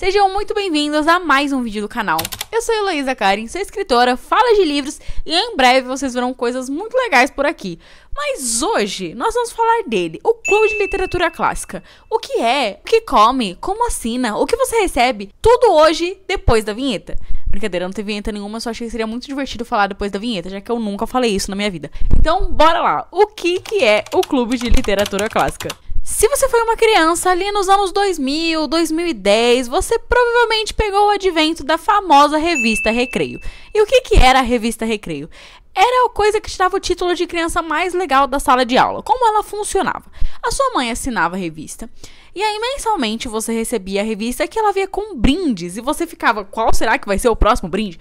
Sejam muito bem-vindos a mais um vídeo do canal. Eu sou a Heloísa Karen, sou escritora, falo de livros e em breve vocês verão coisas muito legais por aqui. Mas hoje nós vamos falar dele, o Clube de Literatura Clássica. O que é, o que come, como assina, o que você recebe, tudo hoje depois da vinheta. Brincadeira, não tem vinheta nenhuma, só achei que seria muito divertido falar depois da vinheta, já que eu nunca falei isso na minha vida. Então, bora lá. O que é o Clube de Literatura Clássica? Se você foi uma criança ali nos anos 2000, 2010, você provavelmente pegou o advento da famosa revista Recreio. E o que era a revista Recreio? Era a coisa que te dava o título de criança mais legal da sala de aula. Como ela funcionava? A sua mãe assinava a revista. E aí, mensalmente, você recebia a revista que ela vinha com brindes. E você ficava, qual será que vai ser o próximo brinde?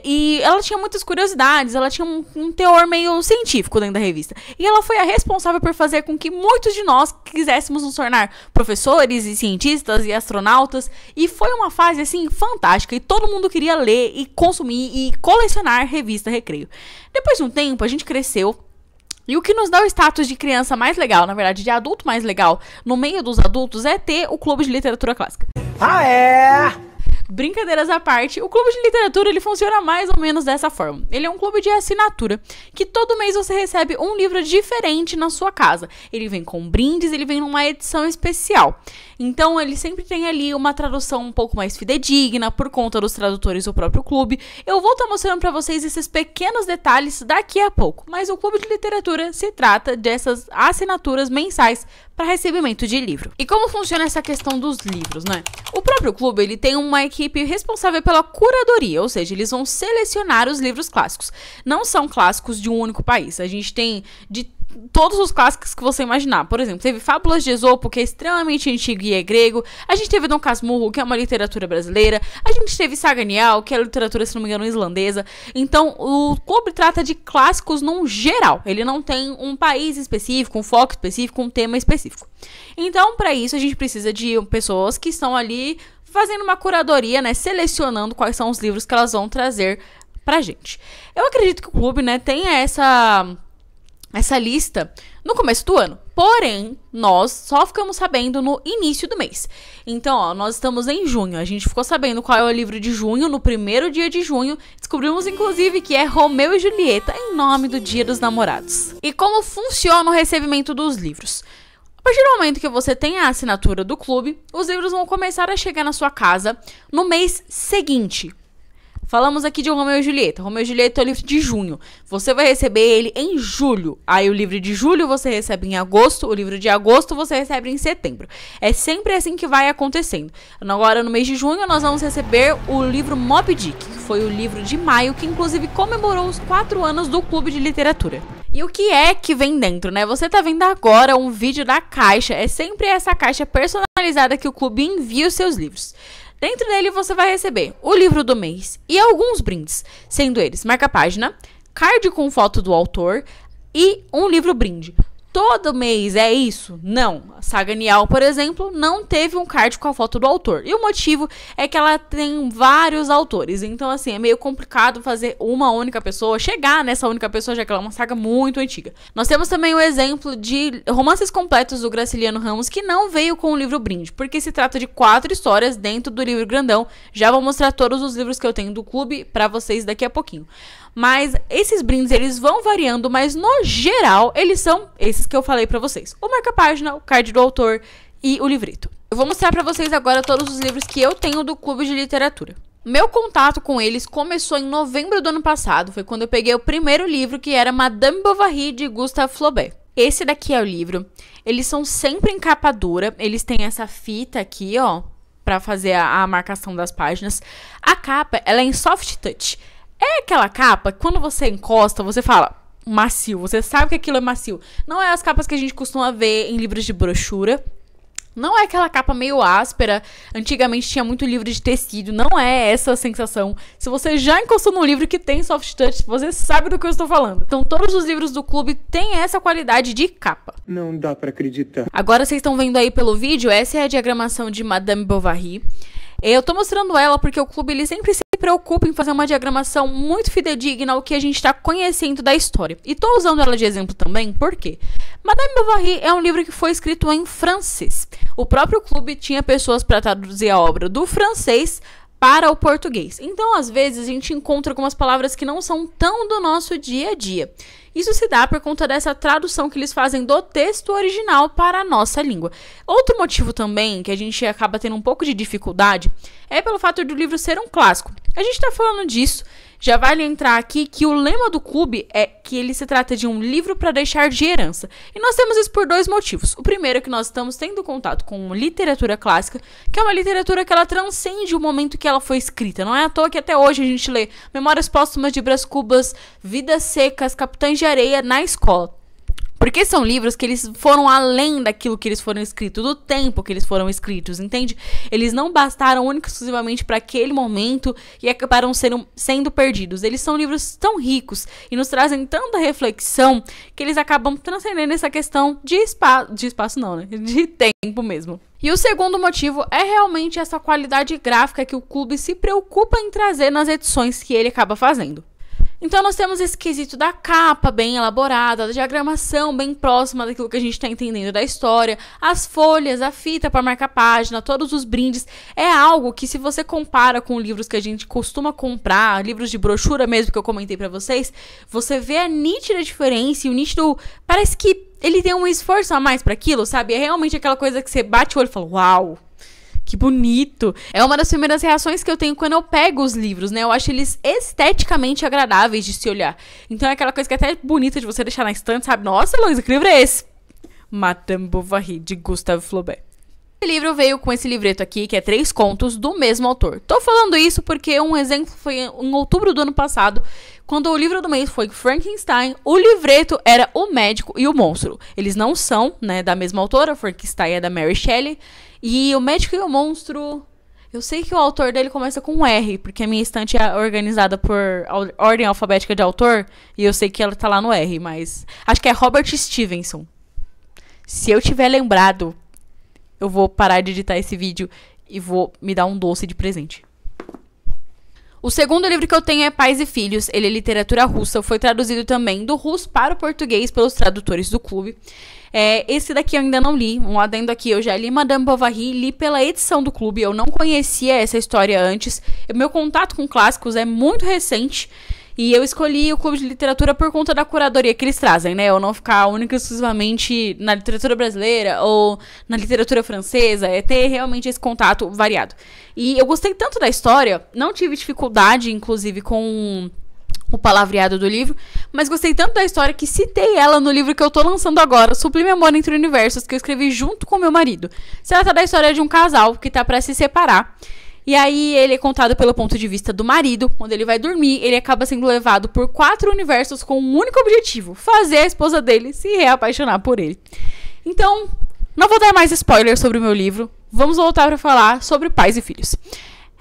E ela tinha muitas curiosidades, ela tinha um teor meio científico dentro da revista. E ela foi a responsável por fazer com que muitos de nós quiséssemos nos tornar professores e cientistas e astronautas. E foi uma fase, assim, fantástica. E todo mundo queria ler e consumir e colecionar a revista Recreio. Depois de um tempo, a gente cresceu. E o que nos dá o status de criança mais legal, na verdade, de adulto mais legal, no meio dos adultos, é ter o Clube de Literatura Clássica. Ah, é? Brincadeiras à parte, o Clube de Literatura ele funciona mais ou menos dessa forma. Ele é um clube de assinatura, que todo mês você recebe um livro diferente na sua casa. Ele vem com brindes, ele vem numa edição especial. Então ele sempre tem ali uma tradução um pouco mais fidedigna, por conta dos tradutores do próprio clube. Eu vou estar mostrando para vocês esses pequenos detalhes daqui a pouco. Mas o Clube de Literatura se trata dessas assinaturas mensais para recebimento de livro. E como funciona essa questão dos livros, né? O próprio clube, ele tem uma equipe responsável pela curadoria, ou seja, eles vão selecionar os livros clássicos. Não são clássicos de um único país. A gente tem de todos os clássicos que você imaginar. Por exemplo, teve Fábulas de Esopo, que é extremamente antigo e é grego. A gente teve Dom Casmurro, que é uma literatura brasileira. A gente teve Saganial, que é literatura, se não me engano, islandesa. Então, o clube trata de clássicos num geral. Ele não tem um país específico, um foco específico, um tema específico. Então, para isso, a gente precisa de pessoas que estão ali fazendo uma curadoria, né? Selecionando quais são os livros que elas vão trazer pra gente. Eu acredito que o clube, né, tenha essa lista no começo do ano. Porém, nós só ficamos sabendo no início do mês. Então, ó, nós estamos em junho. A gente ficou sabendo qual é o livro de junho, no primeiro dia de junho. Descobrimos, inclusive, que é Romeu e Julieta, em nome do Dia dos Namorados. E como funciona o recebimento dos livros? A partir do momento que você tem a assinatura do clube, os livros vão começar a chegar na sua casa no mês seguinte. Falamos aqui de Romeu e Julieta. Romeu e Julieta é o livro de junho. Você vai receber ele em julho. Aí o livro de julho você recebe em agosto. O livro de agosto você recebe em setembro. É sempre assim que vai acontecendo. Agora, no mês de junho, nós vamos receber o livro Moby Dick, que foi o livro de maio, que inclusive comemorou os 4 anos do Clube de Literatura. E o que é que vem dentro, né? Você tá vendo agora um vídeo da caixa. É sempre essa caixa personalizada que o clube envia os seus livros. Dentro dele você vai receber o livro do mês e alguns brindes, sendo eles marca-página, card com foto do autor e um livro brinde. Todo mês é isso? Não. A Saganial, por exemplo, não teve um card com a foto do autor. E o motivo é que ela tem vários autores. Então, assim, é meio complicado fazer uma única pessoa, chegar nessa única pessoa, já que ela é uma saga muito antiga. Nós temos também o exemplo de romances completos do Graciliano Ramos, que não veio com o livro brinde, porque se trata de 4 histórias dentro do livro grandão. Já vou mostrar todos os livros que eu tenho do clube pra vocês daqui a pouquinho. Mas esses brindes, eles vão variando, mas no geral, eles são esses que eu falei pra vocês. O marca-página, o card do autor e o livrito. Eu vou mostrar pra vocês agora todos os livros que eu tenho do Clube de Literatura. Meu contato com eles começou em novembro do ano passado. Foi quando eu peguei o primeiro livro, que era Madame Bovary, de Gustave Flaubert. Esse daqui é o livro. Eles são sempre em capa dura. Eles têm essa fita aqui, ó, pra fazer a marcação das páginas. A capa, ela é em soft touch. É aquela capa que quando você encosta, você fala macio, você sabe que aquilo é macio. Não é as capas que a gente costuma ver em livros de brochura. Não é aquela capa meio áspera. Antigamente tinha muito livro de tecido. Não é essa a sensação. Se você já encostou num livro que tem soft touch, você sabe do que eu estou falando. Então todos os livros do clube têm essa qualidade de capa. Não dá pra acreditar. Agora vocês estão vendo aí pelo vídeo, essa é a diagramação de Madame Bovary. Eu tô mostrando ela porque o clube ele sempre se preocupa em fazer uma diagramação muito fidedigna ao que a gente está conhecendo da história. E tô usando ela de exemplo também, por quê? Madame Bovary é um livro que foi escrito em francês. O próprio clube tinha pessoas para traduzir a obra do francês para o português. Então, às vezes, a gente encontra algumas palavras que não são tão do nosso dia a dia. Isso se dá por conta dessa tradução que eles fazem do texto original para a nossa língua. Outro motivo também que a gente acaba tendo um pouco de dificuldade é pelo fato do livro ser um clássico. A gente está falando disso, já vale entrar aqui que o lema do clube é que ele se trata de um livro para deixar de herança. E nós temos isso por dois motivos. O primeiro é que nós estamos tendo contato com literatura clássica, que é uma literatura que ela transcende o momento que ela foi escrita. Não é à toa que até hoje a gente lê Memórias Póstumas de Brás Cubas, Vidas Secas, Capitães de Areia na escola. Porque são livros que eles foram além daquilo que eles foram escritos, do tempo que eles foram escritos, entende? Eles não bastaram única e exclusivamente para aquele momento e acabaram sendo perdidos. Eles são livros tão ricos e nos trazem tanta reflexão que eles acabam transcendendo essa questão de espaço não, né? De tempo mesmo. E o segundo motivo é realmente essa qualidade gráfica que o clube se preocupa em trazer nas edições que ele acaba fazendo. Então, nós temos esse quesito da capa bem elaborada, da diagramação bem próxima daquilo que a gente está entendendo da história, as folhas, a fita para marcar página, todos os brindes. É algo que, se você compara com livros que a gente costuma comprar, livros de brochura mesmo que eu comentei para vocês, você vê a nítida diferença e o nítido parece que ele tem um esforço a mais para aquilo, sabe? É realmente aquela coisa que você bate o olho e fala, uau! Que bonito! É uma das primeiras reações que eu tenho quando eu pego os livros, né? Eu acho eles esteticamente agradáveis de se olhar. Então é aquela coisa que é até bonita de você deixar na estante, sabe? Nossa, Luísa, que livro é esse? Madame Bovary, de Gustave Flaubert. Esse livro veio com esse livreto aqui, que é 3 contos do mesmo autor. Tô falando isso porque um exemplo foi em outubro do ano passado, quando o livro do mês foi Frankenstein, o livreto era O Médico e o Monstro. Eles não são, né, da mesma autora, Frankenstein é da Mary Shelley, e O Médico e o Monstro, eu sei que o autor dele começa com um R, porque a minha estante é organizada por ordem alfabética de autor, e eu sei que ela tá lá no R, mas acho que é Robert Stevenson. Se eu tiver lembrado, eu vou parar de editar esse vídeo e vou me dar um doce de presente. O segundo livro que eu tenho é Pais e Filhos. Ele é literatura russa. Foi traduzido também do russo para o português pelos tradutores do clube. Esse daqui eu ainda não li. Um adendo aqui, eu já li Madame Bovary, li pela edição do clube. Eu não conhecia essa história antes. Meu contato com clássicos é muito recente. E eu escolhi o Clube de Literatura por conta da curadoria que eles trazem, né? Eu não ficar única e exclusivamente na literatura brasileira ou na literatura francesa. É ter realmente esse contato variado. E eu gostei tanto da história, não tive dificuldade, inclusive, com o palavreado do livro, mas gostei tanto da história que citei ela no livro que eu tô lançando agora, Sublime Amor Entre Universos, que eu escrevi junto com meu marido. Se trata da história de um casal que tá pra se separar. E aí ele é contado pelo ponto de vista do marido. Quando ele vai dormir, ele acaba sendo levado por 4 universos com um único objetivo: fazer a esposa dele se reapaixonar por ele. Então, não vou dar mais spoilers sobre o meu livro. Vamos voltar para falar sobre Pais e Filhos.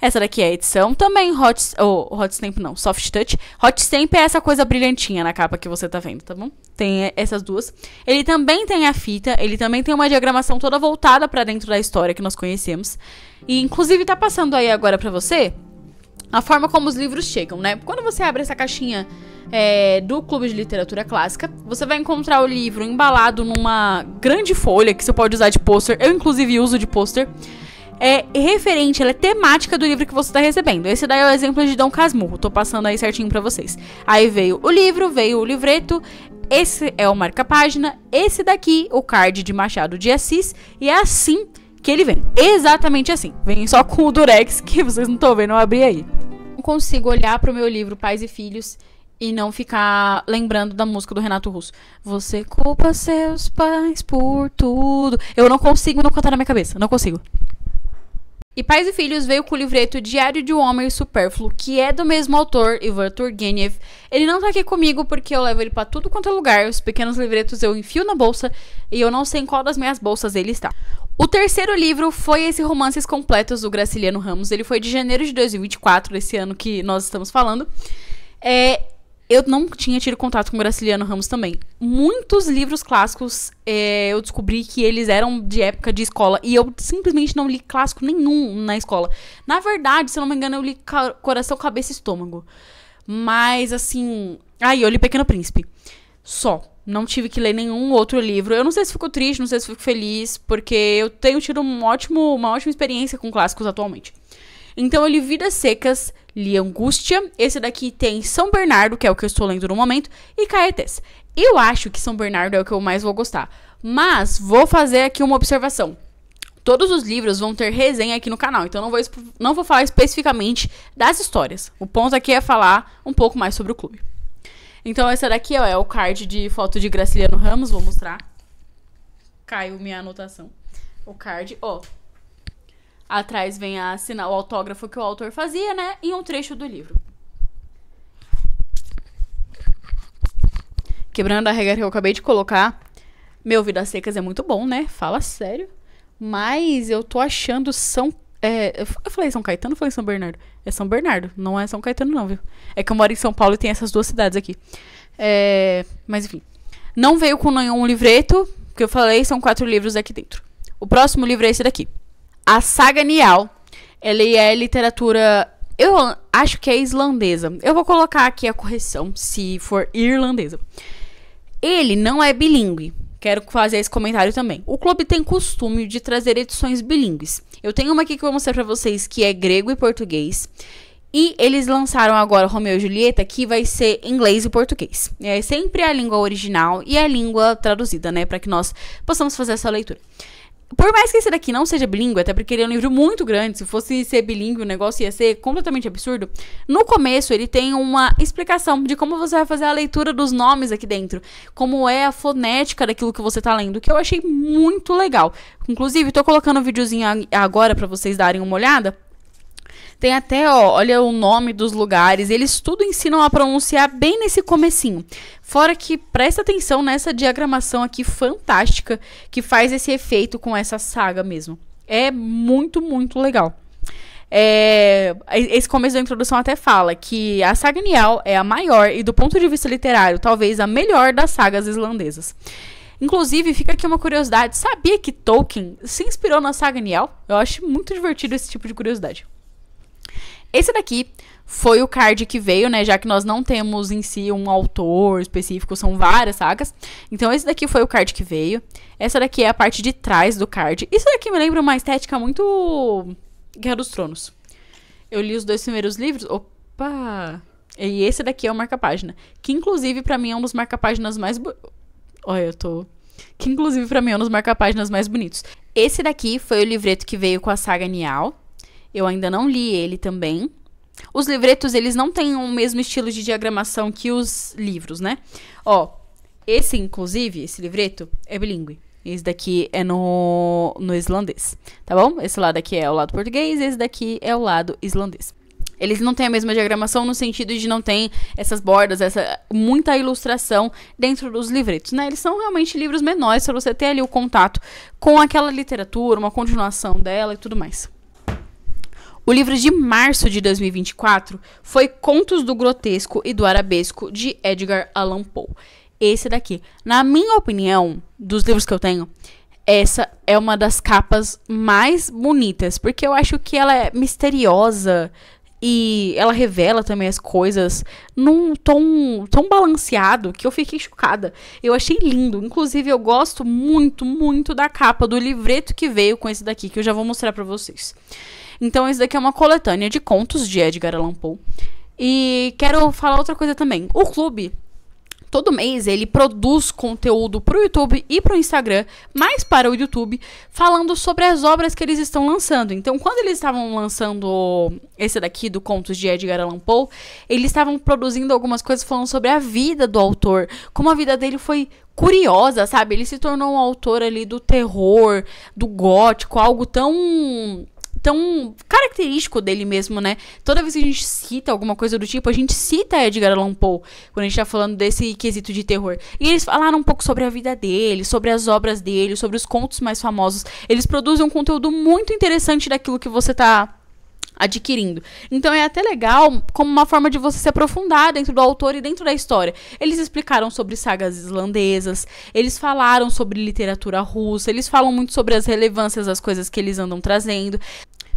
Essa daqui é a edição, também Hot Stamp não, Soft Touch. Hot Stamp é essa coisa brilhantinha na capa que você tá vendo, tá bom? Tem essas duas. Ele também tem a fita, ele também tem uma diagramação toda voltada pra dentro da história que nós conhecemos. E inclusive tá passando aí agora pra você a forma como os livros chegam, né? Quando você abre essa caixinha do Clube de Literatura Clássica, você vai encontrar o livro embalado numa grande folha que você pode usar de pôster. Eu inclusive uso de pôster. É referente, ela é temática do livro que você está recebendo. Esse daí é o exemplo de Dom Casmurro. Tô passando aí certinho pra vocês. Aí veio o livro, veio o livreto. Esse é o marca-página. Esse daqui, o card de Machado de Assis. E é assim que ele vem. Exatamente assim. Vem só com o durex, que vocês não estão vendo, eu abri aí. Não consigo olhar pro meu livro Pais e Filhos e não ficar lembrando da música do Renato Russo. Você culpa seus pais por tudo. Eu não consigo não cantar na minha cabeça. Não consigo. E Pais e Filhos veio com o livreto Diário de um Homem Supérfluo, que é do mesmo autor, Ivan Turgenev. Ele não tá aqui comigo porque eu levo ele pra tudo quanto é lugar. Os pequenos livretos eu enfio na bolsa e eu não sei em qual das minhas bolsas ele está. O terceiro livro foi esse Romances Completos, do Graciliano Ramos. Ele foi de janeiro de 2024, esse ano que nós estamos falando. Eu não tinha tido contato com Graciliano Ramos também. Muitos livros clássicos eu descobri que eles eram de época de escola. E eu simplesmente não li clássico nenhum na escola. Na verdade, se eu não me engano, eu li Coração, Cabeça e Estômago. Mas, assim... eu li Pequeno Príncipe. Só. Não tive que ler nenhum outro livro. Eu não sei se fico triste, não sei se fico feliz. Porque eu tenho tido uma ótima experiência com clássicos atualmente. Então eu li Vidas Secas, li Angústia. Esse daqui tem São Bernardo, que é o que eu estou lendo no momento, e Caetés. Eu acho que São Bernardo é o que eu mais vou gostar. Mas vou fazer aqui uma observação. Todos os livros vão ter resenha aqui no canal, então não vou falar especificamente das histórias. O ponto aqui é falar um pouco mais sobre o clube. Então essa daqui é o card de foto de Graciliano Ramos, vou mostrar. Caiu minha anotação. O card, atrás vem o autógrafo que o autor fazia, né? E um trecho do livro. Quebrando a regra que eu acabei de colocar. Meu, Vidas Secas é muito bom, né? Fala sério. Mas eu tô achando eu falei São Caetano ou falei São Bernardo? É São Bernardo, não é São Caetano não, viu? É que eu moro em São Paulo e tem essas duas cidades aqui. Mas enfim. Não veio com nenhum livreto, que eu falei, são 4 livros aqui dentro. O próximo livro é esse daqui. A Saga Nial, ele é literatura, eu acho que é islandesa. Eu vou colocar aqui a correção, se for irlandesa. Ele não é bilíngue. Quero fazer esse comentário também. O clube tem costume de trazer edições bilíngues. Eu tenho uma aqui que eu vou mostrar pra vocês, que é grego e português. E eles lançaram agora Romeu e Julieta, que vai ser inglês e português. É sempre a língua original e a língua traduzida, né? Pra que nós possamos fazer essa leitura. Por mais que esse daqui não seja bilíngue, até porque ele é um livro muito grande, se fosse ser bilíngue o negócio ia ser completamente absurdo. No começo ele tem uma explicação de como você vai fazer a leitura dos nomes aqui dentro, como é a fonética daquilo que você tá lendo, que eu achei muito legal. Inclusive, tô colocando um videozinho agora pra vocês darem uma olhada. Tem até, olha o nome dos lugares, eles tudo ensinam a pronunciar bem nesse comecinho. Fora que presta atenção nessa diagramação aqui fantástica, que faz esse efeito com essa saga mesmo. É muito, muito legal. Esse começo da introdução até fala que a Saga Nial é a maior e do ponto de vista literário, talvez a melhor das sagas islandesas. Inclusive, fica aqui uma curiosidade, sabia que Tolkien se inspirou na Saga Nial? Eu acho muito divertido esse tipo de curiosidade. Esse daqui foi o card que veio, né? Já que nós não temos em si um autor específico, são várias sagas. Então, esse daqui foi o card que veio. Essa daqui é a parte de trás do card. Isso daqui me lembra uma estética muito Guerra dos Tronos. Eu li os 2 primeiros livros. Opa! E esse daqui é o marca-página. Que, inclusive, pra mim é um dos marca-páginas mais... Que, inclusive, pra mim é um dos marca-páginas mais bonitos. Esse daqui foi o livreto que veio com a Saga Nial. Eu ainda não li ele também. Os livretos, eles não têm o mesmo estilo de diagramação que os livros, né? Esse, inclusive, esse livreto é bilíngue. Esse daqui é no islandês, tá bom? Esse lado aqui é o lado português, esse daqui é o lado islandês. Eles não têm a mesma diagramação no sentido de não tem essas bordas, muita ilustração dentro dos livretos, né? Eles são realmente livros menores para você ter ali o contato com aquela literatura, uma continuação dela e tudo mais. O livro de março de 2024 foi Contos do Grotesco e do Arabesco, de Edgar Allan Poe. Esse daqui, na minha opinião, dos livros que eu tenho, essa é uma das capas mais bonitas, porque eu acho que ela é misteriosa e ela revela também as coisas num tom tão balanceado que eu fiquei chocada. Eu achei lindo. Inclusive, eu gosto muito, muito da capa do livreto que veio com esse daqui, que eu já vou mostrar pra vocês. Então, esse daqui é uma coletânea de contos de Edgar Allan Poe. E quero falar outra coisa também. O clube, todo mês, ele produz conteúdo pro YouTube e pro Instagram, mais para o YouTube, falando sobre as obras que eles estão lançando. Então, quando eles estavam lançando esse daqui, do Contos de Edgar Allan Poe, eles estavam produzindo algumas coisas falando sobre a vida do autor, como a vida dele foi curiosa, sabe? Ele se tornou um autor ali do terror, do gótico, algo tão característico dele mesmo, né? Toda vez que a gente cita alguma coisa do tipo, a gente cita Edgar Allan Poe, quando a gente tá falando desse quesito de terror. E eles falaram um pouco sobre a vida dele, sobre as obras dele, sobre os contos mais famosos. Eles produzem um conteúdo muito interessante daquilo que você tá adquirindo. Então é até legal como uma forma de você se aprofundar dentro do autor e dentro da história. Eles explicaram sobre sagas islandesas, eles falaram sobre literatura russa, eles falam muito sobre as relevâncias das coisas que eles andam trazendo,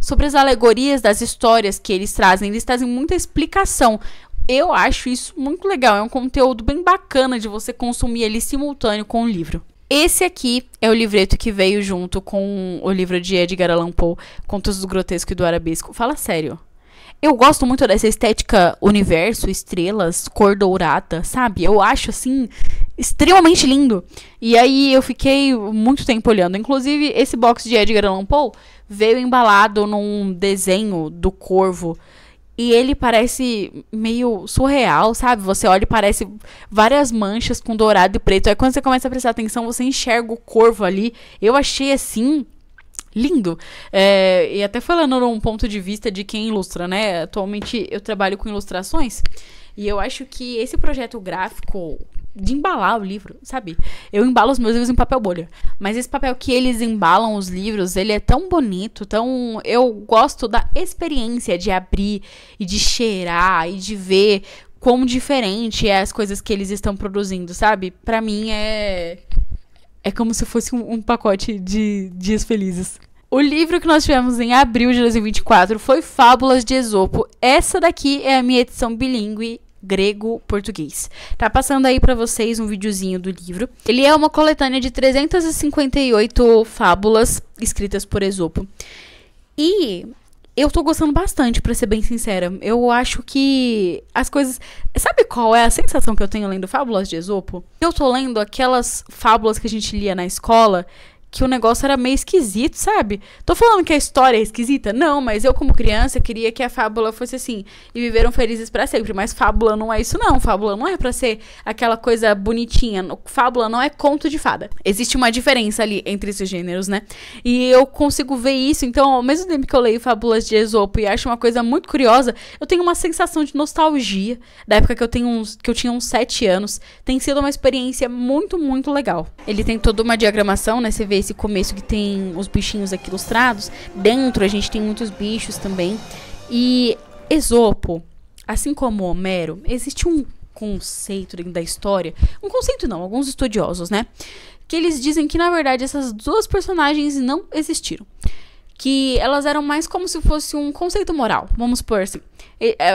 sobre as alegorias das histórias que eles trazem muita explicação. Eu acho isso muito legal, é um conteúdo bem bacana de você consumir ali simultâneo com o livro. Esse aqui é o livreto que veio junto com o livro de Edgar Allan Poe, Contos do Grotesco e do Arabesco. Fala sério. Eu gosto muito dessa estética universo, estrelas, cor dourada, sabe? Eu acho, assim, extremamente lindo. E aí eu fiquei muito tempo olhando. Inclusive, esse box de Edgar Allan Poe veio embalado num desenho do corvo. E ele parece meio surreal, sabe? Você olha e parece várias manchas com dourado e preto. Aí quando você começa a prestar atenção, você enxerga o corvo ali. Eu achei, assim, lindo. E até falando num ponto de vista de quem ilustra, né? Atualmente eu trabalho com ilustrações. E eu acho que esse projeto gráfico de embalar o livro, sabe? Eu embalo os meus livros em papel bolha. Mas esse papel que eles embalam os livros, ele é tão bonito, tão... Eu gosto da experiência de abrir e de cheirar e de ver quão diferente é as coisas que eles estão produzindo, sabe? Pra mim é como se fosse um pacote de dias felizes. O livro que nós tivemos em abril de 2024 foi Fábulas de Esopo. Essa daqui é a minha edição bilíngue grego-português. Tá passando aí pra vocês um videozinho do livro. Ele é uma coletânea de 358 fábulas escritas por Esopo. E eu tô gostando bastante, pra ser bem sincera. Eu acho que as coisas... Sabe qual é a sensação que eu tenho lendo Fábulas de Esopo? Eu tô lendo aquelas fábulas que a gente lia na escola, que o negócio era meio esquisito, sabe? Tô falando que a história é esquisita? Não, mas eu como criança queria que a fábula fosse assim, e viveram felizes pra sempre, mas fábula não é isso não, fábula não é pra ser aquela coisa bonitinha, fábula não é conto de fada. Existe uma diferença ali entre esses gêneros, né? E eu consigo ver isso, então ao mesmo tempo que eu leio Fábulas de Esopo e acho uma coisa muito curiosa, eu tenho uma sensação de nostalgia da época que eu tinha uns 7 anos. Tem sido uma experiência muito, muito legal. Ele tem toda uma diagramação, né? Você vê esse começo que tem os bichinhos aqui ilustrados. Dentro a gente tem muitos bichos também. E Esopo, assim como Homero, existe um conceito dentro da história. Um conceito não, alguns estudiosos, né? Que eles dizem que na verdade essas duas personagens não existiram. Que elas eram mais como se fosse um conceito moral, vamos supor assim.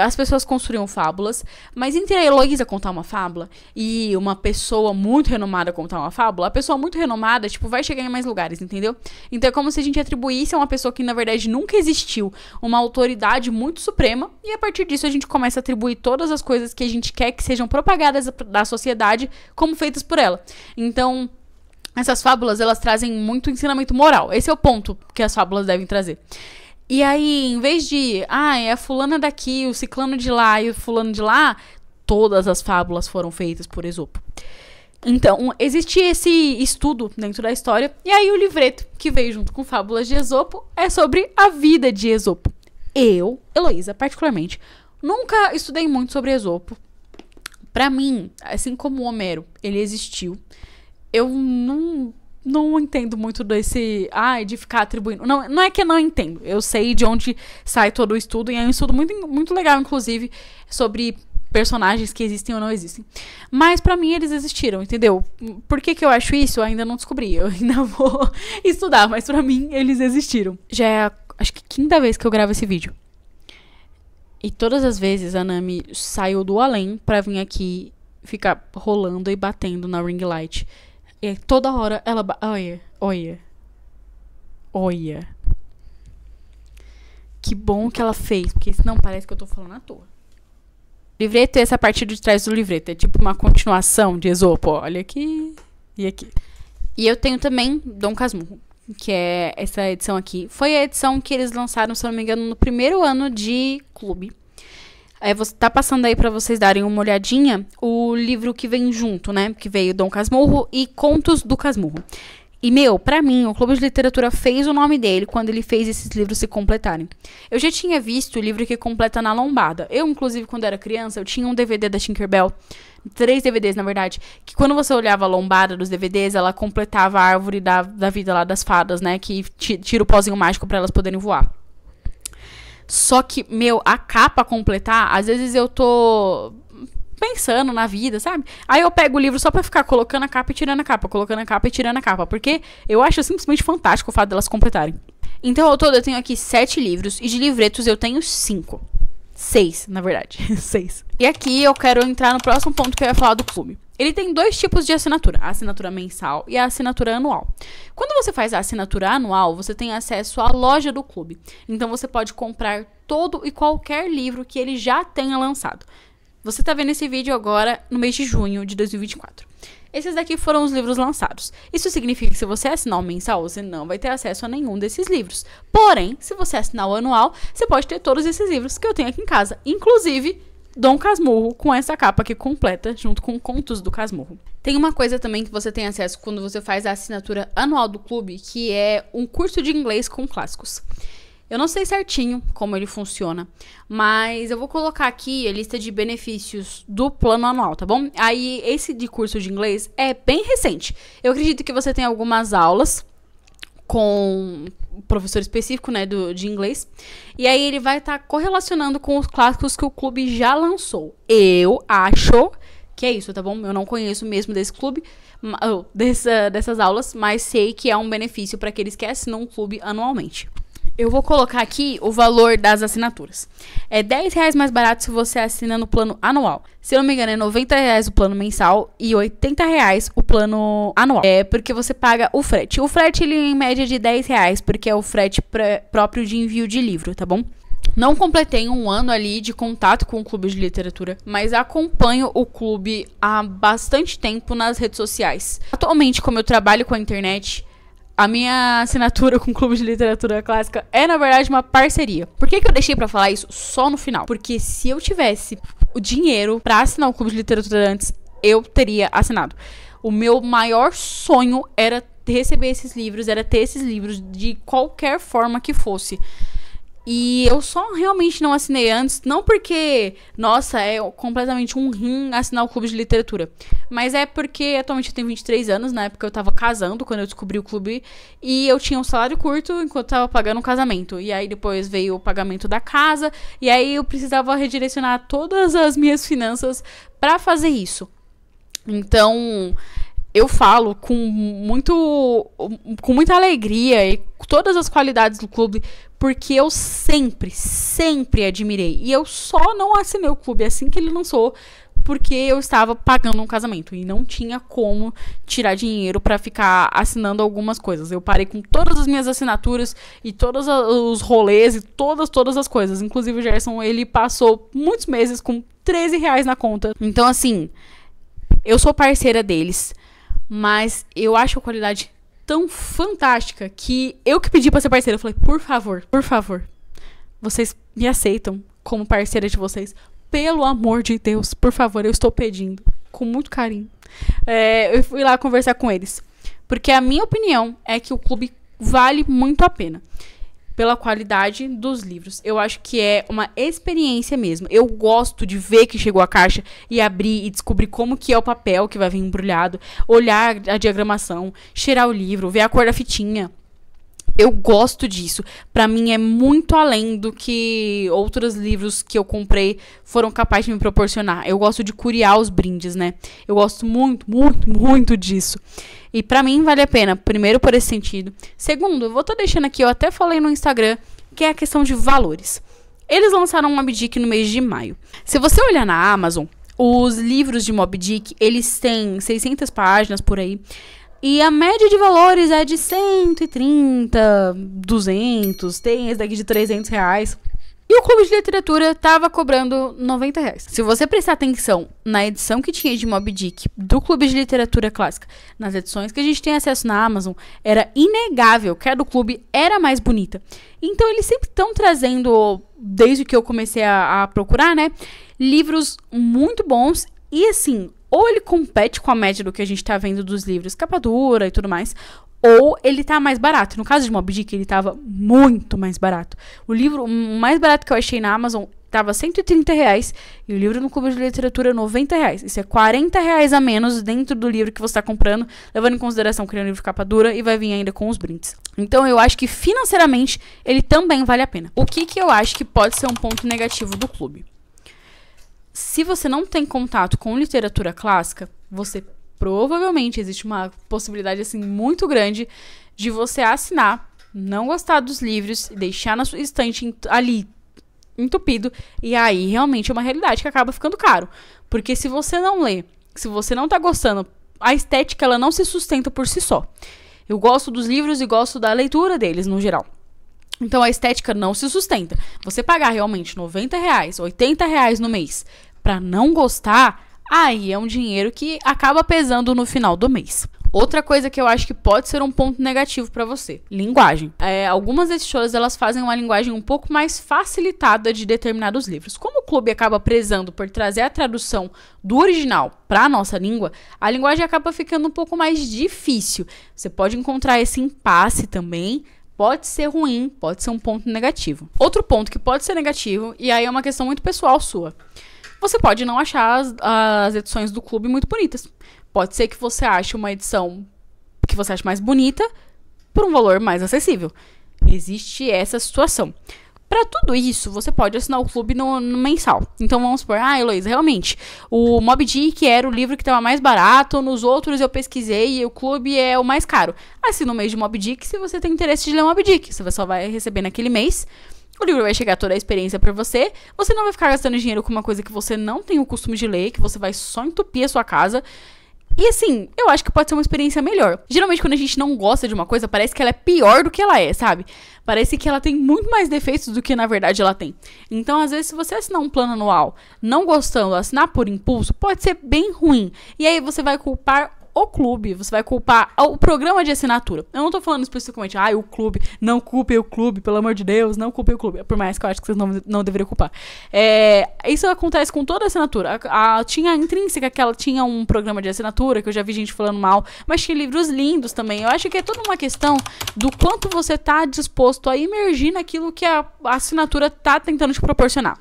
As pessoas construíam fábulas, mas entre a Heloísa contar uma fábula e uma pessoa muito renomada contar uma fábula, a pessoa muito renomada, tipo, vai chegar em mais lugares, entendeu? Então é como se a gente atribuísse a uma pessoa que, na verdade, nunca existiu, uma autoridade muito suprema, e a partir disso a gente começa a atribuir todas as coisas que a gente quer que sejam propagadas da sociedade como feitas por ela. Então... essas fábulas, elas trazem muito ensinamento moral. Esse é o ponto que as fábulas devem trazer. E aí, em vez de... é a fulana daqui, o ciclano de lá e o fulano de lá... todas as fábulas foram feitas por Esopo. Então, existe esse estudo dentro da história. E aí, o livreto, que veio junto com Fábulas de Esopo, é sobre a vida de Esopo. Eu, Heloísa, particularmente, nunca estudei muito sobre Esopo. Pra mim, assim como o Homero, ele existiu... eu não entendo muito desse... de ficar atribuindo... Não é que eu não entendo. Eu sei de onde sai todo o estudo. E é um estudo muito, muito legal, inclusive, sobre personagens que existem ou não existem. Mas, pra mim, eles existiram, entendeu? Por que eu acho isso? Eu ainda não descobri. Eu ainda vou estudar. Mas, pra mim, eles existiram. Já é, acho que, 5ª vez que eu gravo esse vídeo. E todas as vezes a Nami saiu do além pra vir aqui ficar rolando e batendo na ring light. E toda hora ela... Olha. Que bom que ela fez, porque senão parece que eu tô falando à toa. Livreto é essa parte de trás do livreto. É tipo uma continuação de Esopo. Olha aqui e aqui. E eu tenho também Dom Casmurro, que é essa edição aqui. Foi a edição que eles lançaram, se eu não me engano, no primeiro ano de clube. Tá passando aí pra vocês darem uma olhadinha o livro que vem junto, né? Que veio Dom Casmurro e Contos do Casmurro. E, pra mim, o Clube de Literatura fez o nome dele quando ele fez esses livros se completarem. Eu já tinha visto o livro que completa na lombada. Eu, inclusive, quando era criança, eu tinha um DVD da Tinkerbell. 3 DVDs, na verdade. Que quando você olhava a lombada dos DVDs, ela completava a árvore da vida lá das fadas, né? Que tira o pozinho mágico pra elas poderem voar. Só que, meu, a capa completar, às vezes eu tô pensando na vida, sabe? Aí eu pego o livro só pra ficar colocando a capa e tirando a capa, colocando a capa e tirando a capa, porque eu acho simplesmente fantástico o fato delas completarem. Então, ao todo, eu tenho aqui 7 livros, e de livretos eu tenho 5. 6, na verdade. 6. E aqui eu quero entrar no próximo ponto que eu ia falar do clube. Ele tem 2 tipos de assinatura, a assinatura mensal e a assinatura anual. Quando você faz a assinatura anual, você tem acesso à loja do clube. Então, você pode comprar todo e qualquer livro que ele já tenha lançado. Você está vendo esse vídeo agora no mês de junho de 2024. Esses daqui foram os livros lançados. Isso significa que se você assinar o mensal, você não vai ter acesso a nenhum desses livros. Porém, se você assinar o anual, você pode ter todos esses livros que eu tenho aqui em casa. Inclusive, Dom Casmurro, com essa capa aqui completa, junto com Contos do Casmurro. Tem uma coisa também que você tem acesso quando você faz a assinatura anual do clube, que é um curso de inglês com clássicos. Eu não sei certinho como ele funciona, mas eu vou colocar aqui a lista de benefícios do plano anual, tá bom? Aí, esse de curso de inglês é bem recente. Eu acredito que você tem algumas aulas com um professor específico, né, de inglês. E aí, ele vai estar correlacionando com os clássicos que o clube já lançou. Eu acho que é isso, tá bom? Eu não conheço mesmo desse clube, dessas aulas, mas sei que é um benefício para aqueles que assinam o clube anualmente. Eu vou colocar aqui o valor das assinaturas. É R$10 mais barato se você assina no plano anual. Se eu não me engano, é R$90 o plano mensal e R$80 o plano anual. É porque você paga o frete. O frete, ele é em média de R$10, porque é o frete próprio de envio de livro, tá bom? Não completei um ano ali de contato com o clube de literatura, mas acompanho o clube há bastante tempo nas redes sociais. Atualmente, como eu trabalho com a internet, a minha assinatura com o Clube de Literatura Clássica é, na verdade, uma parceria. Por que eu deixei pra falar isso só no final? Porque se eu tivesse o dinheiro pra assinar o Clube de Literatura antes, eu teria assinado. O meu maior sonho era receber esses livros, era ter esses livros de qualquer forma que fosse. E eu só realmente não assinei antes, não porque, nossa, é completamente um rim assinar o clube de literatura. Mas é porque atualmente eu tenho 23 anos, na época eu tava casando, quando eu descobri o clube, e eu tinha um salário curto enquanto eu tava pagando um casamento. E aí depois veio o pagamento da casa, e aí eu precisava redirecionar todas as minhas finanças pra fazer isso. Então, eu falo com muita alegria e todas as qualidades do clube, porque eu sempre admirei. E eu só não assinei o clube assim que ele lançou, porque eu estava pagando um casamento e não tinha como tirar dinheiro para ficar assinando algumas coisas. Eu parei com todas as minhas assinaturas e todos os rolês e todas as coisas. Inclusive o Gerson, ele passou muitos meses com R$13 na conta. Então, assim, eu sou parceira deles, mas eu acho a qualidade tão fantástica que eu que pedi pra ser parceira. Eu falei, por favor, vocês me aceitam como parceira de vocês. Pelo amor de Deus, por favor, eu estou pedindo. Com muito carinho. Eu fui lá conversar com eles. Porque a minha opinião é que o clube vale muito a pena. Pela qualidade dos livros. Eu acho que é uma experiência mesmo. Eu gosto de ver que chegou a caixa e abrir e descobrir como que é o papel que vai vir embrulhado. Olhar a diagramação, cheirar o livro, ver a cor da fitinha. Eu gosto disso. Pra mim é muito além do que outros livros que eu comprei foram capazes de me proporcionar. Eu gosto de curiar os brindes, né? Eu gosto muito disso. E pra mim vale a pena. Primeiro, por esse sentido. Segundo, eu vou estar deixando aqui, eu até falei no Instagram, que é a questão de valores. Eles lançaram um Moby Dick no mês de maio. Se você olhar na Amazon, os livros de Moby Dick, eles têm 600 páginas por aí. E a média de valores é de 130, 200, tem esse daqui de R$300. E o clube de literatura tava cobrando R$90. Se você prestar atenção na edição que tinha de Moby Dick do clube de literatura clássica, nas edições que a gente tem acesso na Amazon, era inegável que a do clube era mais bonita. Então eles sempre estão trazendo, desde que eu comecei a procurar, né, livros muito bons. E assim, ou ele compete com a média do que a gente tá vendo dos livros, capa dura e tudo mais, ou ele tá mais barato. No caso de Moby Dick, ele tava muito mais barato. O livro mais barato que eu achei na Amazon tava R$130 e o livro no Clube de Literatura R$90. Isso é R$40 a menos dentro do livro que você tá comprando, levando em consideração que ele é um livro de capa dura e vai vir ainda com os brindes. Então eu acho que financeiramente ele também vale a pena. O que eu acho que pode ser um ponto negativo do clube? Se você não tem contato com literatura clássica, você provavelmente existe uma possibilidade assim muito grande de você assinar, não gostar dos livros, deixar na sua estante ali entupido, e aí realmente é uma realidade que acaba ficando caro. Porque se você não lê, se você não tá gostando, a estética ela não se sustenta por si só. Eu gosto dos livros e gosto da leitura deles no geral. Então a estética não se sustenta. Você pagar realmente R$90, R$80 no mês pra não gostar, aí é um dinheiro que acaba pesando no final do mês. Outra coisa que eu acho que pode ser um ponto negativo pra você, linguagem. Algumas editoras elas fazem uma linguagem um pouco mais facilitada de determinados livros. Como o clube acaba prezando por trazer a tradução do original pra nossa língua, a linguagem acaba ficando um pouco mais difícil. Você pode encontrar esse impasse também. Pode ser ruim, pode ser um ponto negativo. Outro ponto que pode ser negativo, e aí é uma questão muito pessoal sua. Você pode não achar as edições do clube muito bonitas. Pode ser que você ache uma edição que você ache mais bonita por um valor mais acessível. Existe essa situação. Para tudo isso, você pode assinar o clube no mensal. Então vamos supor, Heloísa, realmente, o Moby Dick era o livro que estava mais barato, nos outros eu pesquisei e o clube é o mais caro. Assina o mês de Moby Dick se você tem interesse de ler Moby Dick. Você só vai receber naquele mês. O livro vai chegar toda a experiência pra você. Você não vai ficar gastando dinheiro com uma coisa que você não tem o costume de ler, que você vai só entupir a sua casa. E assim, eu acho que pode ser uma experiência melhor. Geralmente quando a gente não gosta de uma coisa, parece que ela é pior do que ela é, sabe? Parece que ela tem muito mais defeitos do que na verdade ela tem. Então, às vezes, se você assinar um plano anual, não gostando, assinar por impulso, pode ser bem ruim. E aí você vai culpar o clube, você vai culpar o programa de assinatura. Eu não tô falando especificamente, o clube, não culpe o clube, pelo amor de Deus, não culpe o clube. Por mais que eu acho que vocês não deveriam culpar. Isso acontece com toda assinatura. Tinha a Intrínseca, que ela tinha um programa de assinatura, que eu já vi gente falando mal, mas tinha livros lindos também. Eu acho que é toda uma questão do quanto você tá disposto a imergir naquilo que a assinatura tá tentando te proporcionar.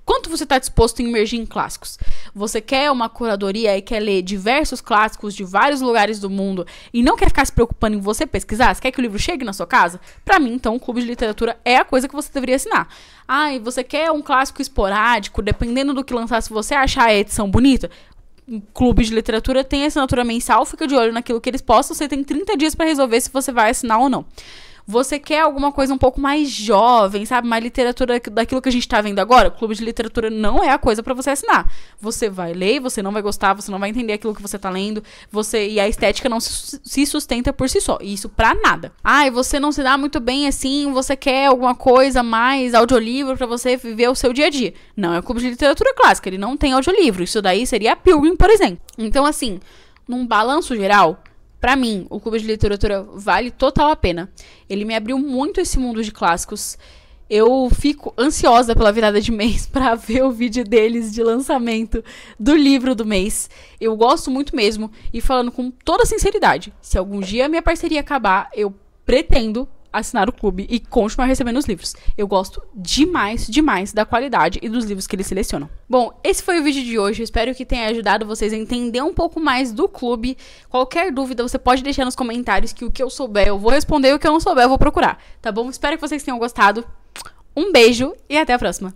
Quanto você está disposto a imergir em clássicos? Você quer uma curadoria e quer ler diversos clássicos de vários lugares do mundo e não quer ficar se preocupando em você pesquisar? Você quer que o livro chegue na sua casa? Pra mim, então, o clube de literatura é a coisa que você deveria assinar. E você quer um clássico esporádico, dependendo do que lançar, se você achar a edição bonita? O clube de literatura tem assinatura mensal, fica de olho naquilo que eles postam, você tem 30 dias para resolver se você vai assinar ou não. Você quer alguma coisa um pouco mais jovem, sabe? Mais literatura daquilo que a gente tá vendo agora? O clube de literatura não é a coisa pra você assinar. Você vai ler, você não vai gostar, você não vai entender aquilo que você tá lendo. E a estética não se sustenta por si só. E isso pra nada. E você não se dá muito bem assim, você quer alguma coisa mais audiolivro pra você viver o seu dia a dia. Não, é o clube de literatura clássica, ele não tem audiolivro. Isso daí seria a Pilgrim, por exemplo. Então, assim, num balanço geral, pra mim, o clube de literatura vale total a pena. Ele me abriu muito esse mundo de clássicos. Eu fico ansiosa pela virada de mês pra ver o vídeo deles de lançamento do livro do mês. Eu gosto muito mesmo. E falando com toda sinceridade, se algum dia a minha parceria acabar, eu pretendo assinar o clube e continuar recebendo os livros. Eu gosto demais, demais da qualidade e dos livros que eles selecionam. Bom, esse foi o vídeo de hoje. Eu espero que tenha ajudado vocês a entender um pouco mais do clube. Qualquer dúvida, você pode deixar nos comentários que o que eu souber eu vou responder e o que eu não souber eu vou procurar, tá bom? Espero que vocês tenham gostado. Um beijo e até a próxima.